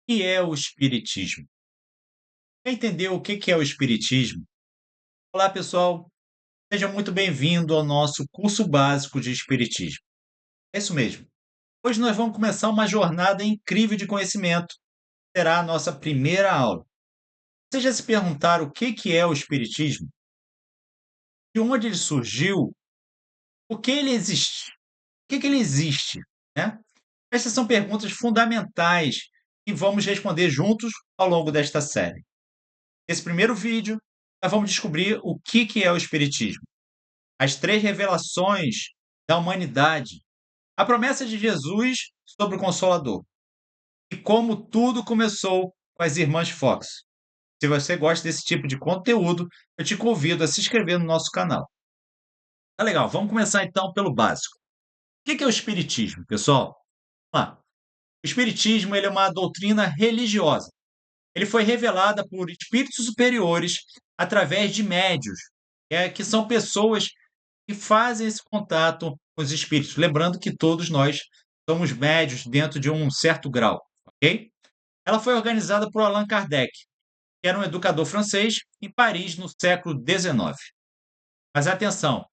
Que é o Espiritismo? Quer entender o que é o Espiritismo? Olá, pessoal. Seja muito bem-vindo ao nosso curso básico de Espiritismo. É isso mesmo. Hoje nós vamos começar uma jornada incrível de conhecimento. Será a nossa primeira aula. Você já se perguntaram o que é o Espiritismo? De onde ele surgiu? Por que ele existe? Por que ele existe? Né? Essas são perguntas fundamentais e vamos responder juntos ao longo desta série. Nesse primeiro vídeo, nós vamos descobrir o que é o Espiritismo, as três revelações da humanidade, a promessa de Jesus sobre o Consolador e como tudo começou com as irmãs Fox. Se você gosta desse tipo de conteúdo, eu te convido a se inscrever no nosso canal. Tá legal, vamos começar então pelo básico. O que é o Espiritismo, pessoal? Vamos lá. O Espiritismo ele é uma doutrina religiosa. Ele foi revelada por espíritos superiores através de médios, que são pessoas que fazem esse contato com os espíritos. Lembrando que todos nós somos médios dentro de um certo grau, ok? Ela foi organizada por Allan Kardec, que era um educador francês em Paris no século XIX. Mas atenção, o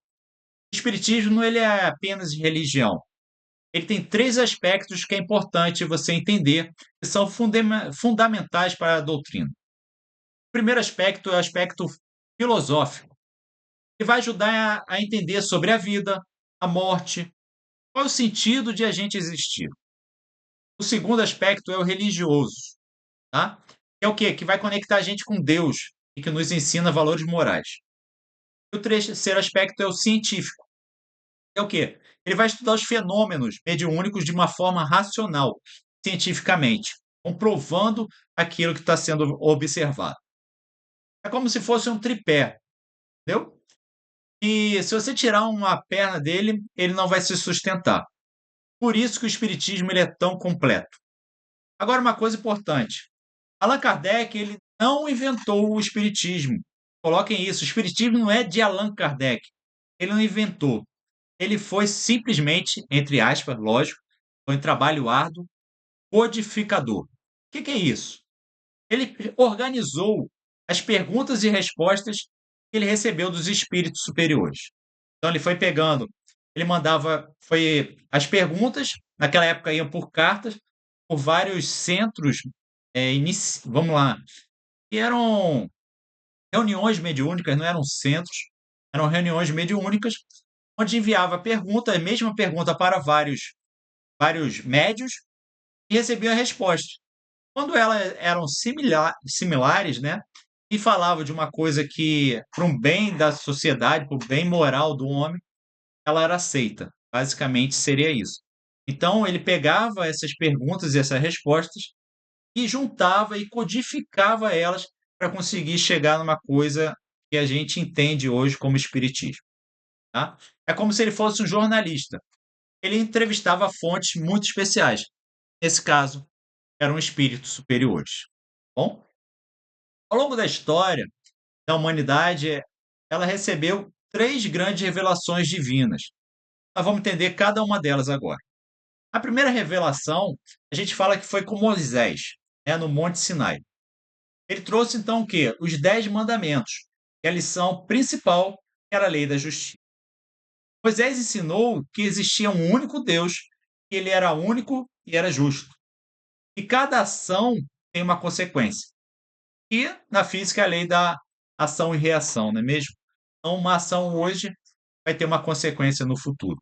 espiritismo não ele é apenas religião. Ele tem três aspectos que é importante você entender, que são fundamentais para a doutrina. O primeiro aspecto é o aspecto filosófico, que vai ajudar a entender sobre a vida, a morte, qual é o sentido de a gente existir. O segundo aspecto é o religioso, tá? Que é o quê? Que vai conectar a gente com Deus e que nos ensina valores morais. E o terceiro aspecto é o científico. Que é o quê? Ele vai estudar os fenômenos mediúnicos de uma forma racional, cientificamente, comprovando aquilo que está sendo observado. É como se fosse um tripé, entendeu? E se você tirar uma perna dele, ele não vai se sustentar. Por isso que o espiritismo ele é tão completo. Agora, uma coisa importante. Allan Kardec ele não inventou o espiritismo. Coloquem isso. O espiritismo não é de Allan Kardec. Ele não inventou. Ele foi simplesmente, entre aspas, lógico, foi um trabalho árduo, codificador. O que é isso? Ele organizou as perguntas e respostas que ele recebeu dos espíritos superiores. Então ele foi pegando, ele mandava, foi as perguntas, naquela época iam por cartas, por vários centros, vamos lá, que eram reuniões mediúnicas, não eram centros, eram reuniões mediúnicas, onde enviava a pergunta, a mesma pergunta para vários médios e recebia a resposta. Quando elas eram similares, né, e falava de uma coisa que, para um bem da sociedade, para o bem moral do homem, ela era aceita. Basicamente seria isso. Então ele pegava essas perguntas e essas respostas e juntava e codificava elas para conseguir chegar numa coisa que a gente entende hoje como espiritismo. Tá? É como se ele fosse um jornalista. Ele entrevistava fontes muito especiais. Nesse caso, eram espíritos superiores. Bom, ao longo da história da humanidade, ela recebeu três grandes revelações divinas. Nós vamos entender cada uma delas agora. A primeira revelação, a gente fala que foi com Moisés, né, no Monte Sinai. Ele trouxe então o quê? Os 10 mandamentos, que é a lição principal, que era a lei da justiça. Moisés ensinou que existia um único Deus, que ele era único e era justo. E cada ação tem uma consequência. E na física é a lei da ação e reação, não é mesmo? Então, uma ação hoje vai ter uma consequência no futuro.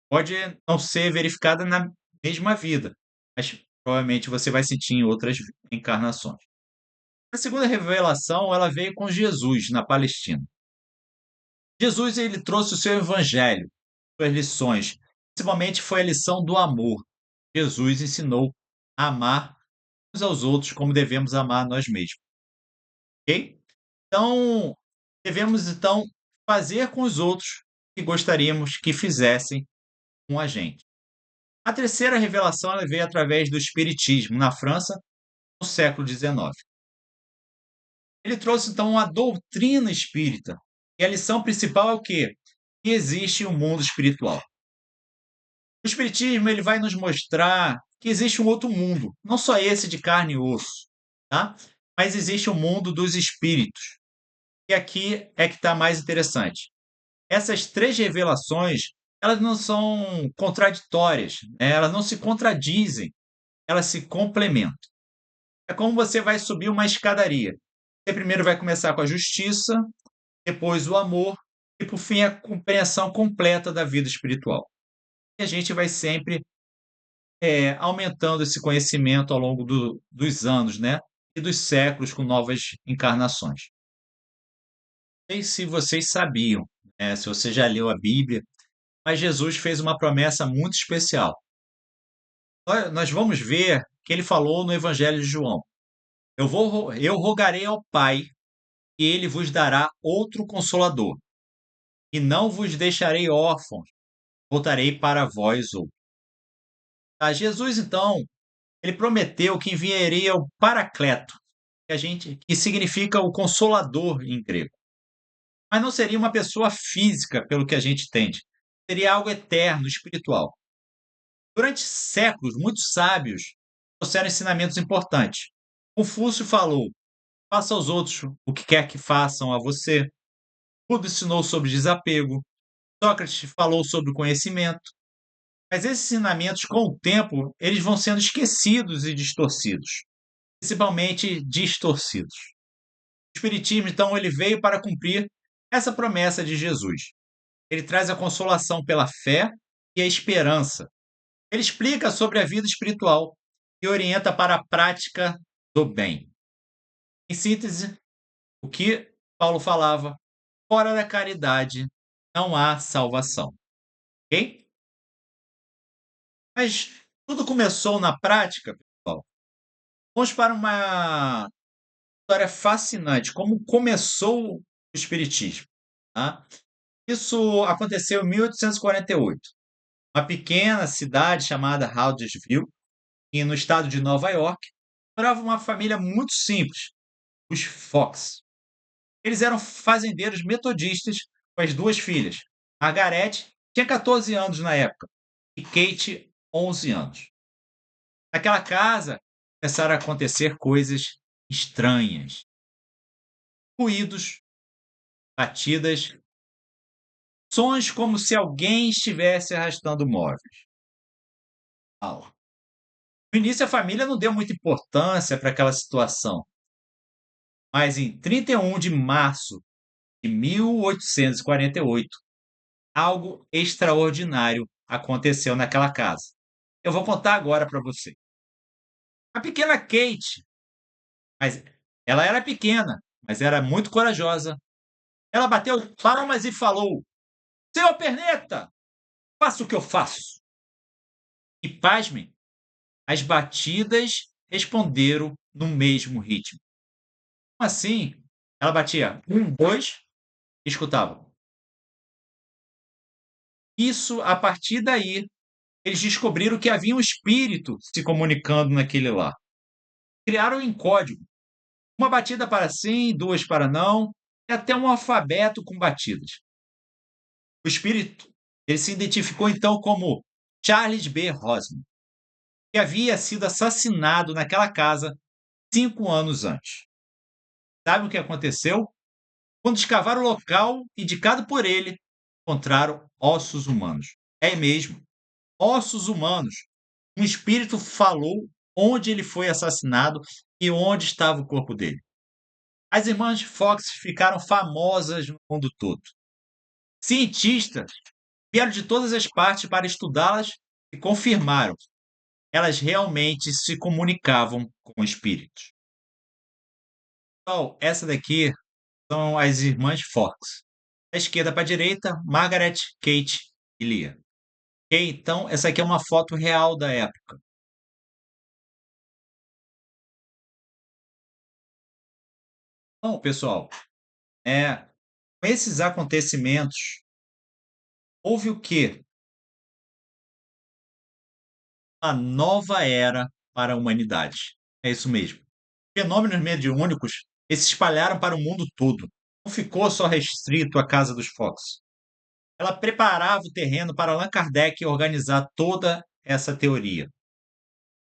Pode não ser verificada na mesma vida, mas provavelmente você vai sentir em outras encarnações. A segunda revelação, ela veio com Jesus na Palestina. Jesus ele trouxe o seu evangelho, suas lições. Principalmente foi a lição do amor. Jesus ensinou a amar uns aos outros como devemos amar nós mesmos, ok? Então, devemos então fazer com os outros o que gostaríamos que fizessem com a gente. A terceira revelação ela veio através do Espiritismo, na França, no século XIX. Ele trouxe, então, a doutrina espírita. E a lição principal é o quê? Que existe um mundo espiritual. O Espiritismo ele vai nos mostrar que existe um outro mundo, não só esse de carne e osso, tá? Mas existe o mundo dos espíritos. E aqui é que está mais interessante. Essas três revelações, elas não são contraditórias, né? Elas não se contradizem, elas se complementam. É como você vai subir uma escadaria. Você primeiro vai começar com a justiça, depois o amor e, por fim, a compreensão completa da vida espiritual. E a gente vai sempre aumentando esse conhecimento ao longo dos anos, né? E dos séculos com novas encarnações. Não sei se vocês sabiam, né, se você já leu a Bíblia, mas Jesus fez uma promessa muito especial. Nós vamos ver que ele falou no Evangelho de João. Eu rogarei ao Pai e ele vos dará outro consolador, e não vos deixarei órfãos, voltarei para vós outro. Jesus, então, ele prometeu que enviaria o Paracleto, que significa o consolador em grego. Mas não seria uma pessoa física, pelo que a gente entende. Seria algo eterno, espiritual. Durante séculos, muitos sábios trouxeram ensinamentos importantes. Confúcio falou: faça aos outros o que quer que façam a você. Buda ensinou sobre desapego. Sócrates falou sobre o conhecimento. Mas esses ensinamentos, com o tempo, eles vão sendo esquecidos e distorcidos. Principalmente distorcidos. O Espiritismo, então, ele veio para cumprir essa promessa de Jesus. Ele traz a consolação pela fé e a esperança. Ele explica sobre a vida espiritual e orienta para a prática do bem. Em síntese, o que Paulo falava, fora da caridade não há salvação. Ok? Mas tudo começou na prática, pessoal. Vamos para uma história fascinante, como começou o Espiritismo. Tá? Isso aconteceu em 1848. Uma pequena cidade chamada Haldesville, e no estado de Nova York, morava uma família muito simples, os Fox. Eles eram fazendeiros metodistas com as duas filhas. Margarete tinha 14 anos na época e Kate 11 anos. Naquela casa começaram a acontecer coisas estranhas. Ruídos, batidas, sons como se alguém estivesse arrastando móveis. Au. No início, a família não deu muita importância para aquela situação, mas em 31 de março de 1848, algo extraordinário aconteceu naquela casa. Eu vou contar agora para você. A pequena Kate, mas ela era pequena, mas era muito corajosa. Ela bateu palmas e falou: Senhor Perneta, faça o que eu faço. E pasmem, as batidas responderam no mesmo ritmo. Assim, ela batia um, dois, e escutava. Isso, a partir daí, eles descobriram que havia um espírito se comunicando naquele lar. Criaram em código. Uma batida para sim, duas para não, e até um alfabeto com batidas. O espírito ele se identificou então como Charles B. Rosman, que havia sido assassinado naquela casa 5 anos antes. Sabe o que aconteceu? Quando escavaram o local indicado por ele, encontraram ossos humanos. É mesmo, ossos humanos. Um espírito falou onde ele foi assassinado e onde estava o corpo dele. As irmãs Fox ficaram famosas no mundo todo. Cientistas vieram de todas as partes para estudá-las e confirmaram. Elas realmente se comunicavam com espíritos. Então, essa daqui são as irmãs Fox. Da esquerda para a direita, Margaret, Kate e Leah. Ok? Então, essa aqui é uma foto real da época. Então, pessoal, com esses acontecimentos, houve o quê? Uma nova era para a humanidade. É isso mesmo. Fenômenos mediúnicos eles se espalharam para o mundo todo. Não ficou só restrito à casa dos Fox. Ela preparava o terreno para Allan Kardec organizar toda essa teoria.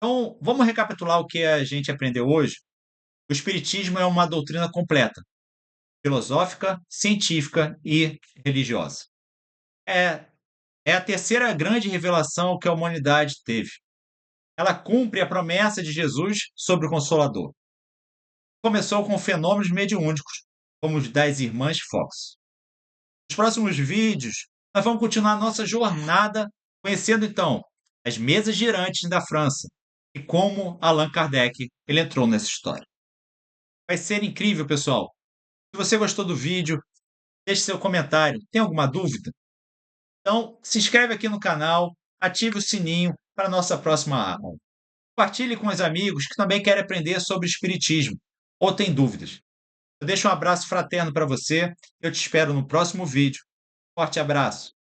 Então, vamos recapitular o que a gente aprendeu hoje? O Espiritismo é uma doutrina completa, filosófica, científica e religiosa. É, é a terceira grande revelação que a humanidade teve. Ela cumpre a promessa de Jesus sobre o Consolador. Começou com fenômenos mediúnicos, como os das irmãs Fox. Nos próximos vídeos, nós vamos continuar nossa jornada conhecendo então as mesas girantes da França e como Allan Kardec ele entrou nessa história. Vai ser incrível, pessoal. Se você gostou do vídeo, deixe seu comentário. Tem alguma dúvida? Então, se inscreve aqui no canal, ative o sininho para a nossa próxima aula. Compartilhe com os amigos que também querem aprender sobre espiritismo ou têm dúvidas. Eu deixo um abraço fraterno para você. Eu te espero no próximo vídeo. Forte abraço.